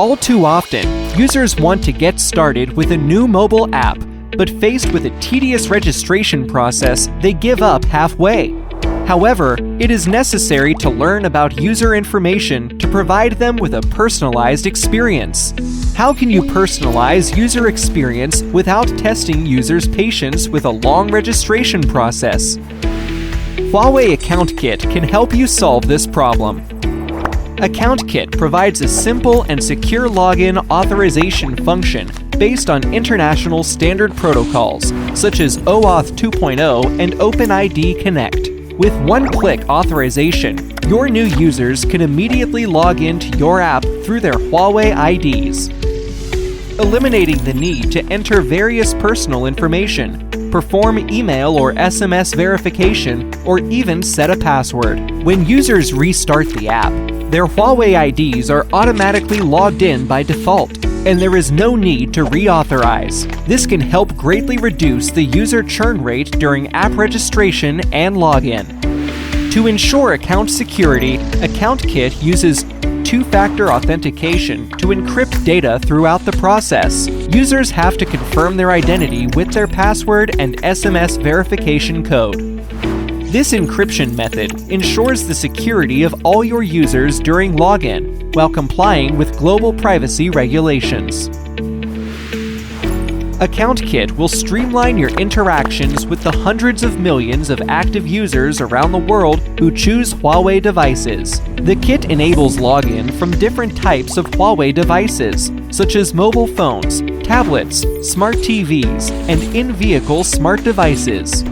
All too often, users want to get started with a new mobile app, but faced with a tedious registration process, they give up halfway. However, it is necessary to learn about user information to provide them with a personalized experience. How can you personalize user experience without testing users' patience with a long registration process? HUAWEI Account Kit can help you solve this problem. Account Kit provides a simple and secure login authorization function based on international standard protocols such as OAuth 2.0 and OpenID Connect. With one-click authorization, your new users can immediately log into your app through their HUAWEI IDs, eliminating the need to enter various personal information, perform email or SMS verification, or even set a password. When users restart the app, their HUAWEI IDs are automatically logged in by default, and there is no need to reauthorize. This can help greatly reduce the user churn rate during app registration and login. To ensure account security, Account Kit uses two-factor authentication to encrypt data throughout the process. Users have to confirm their identity with their password and SMS verification code. This encryption method ensures the security of all your users during login, while complying with global privacy regulations. Account Kit will streamline your interactions with the hundreds of millions of active users around the world who choose HUAWEI devices. The kit enables login from different types of HUAWEI devices, such as mobile phones, tablets, smart TVs, and in-vehicle smart devices.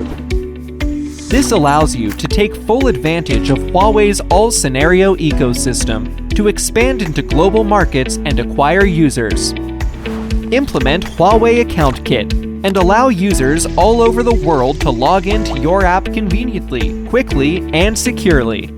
This allows you to take full advantage of HUAWEI's all-scenario ecosystem to expand into global markets and acquire users. Implement HUAWEI Account Kit and allow users all over the world to log into your app conveniently, quickly, and securely.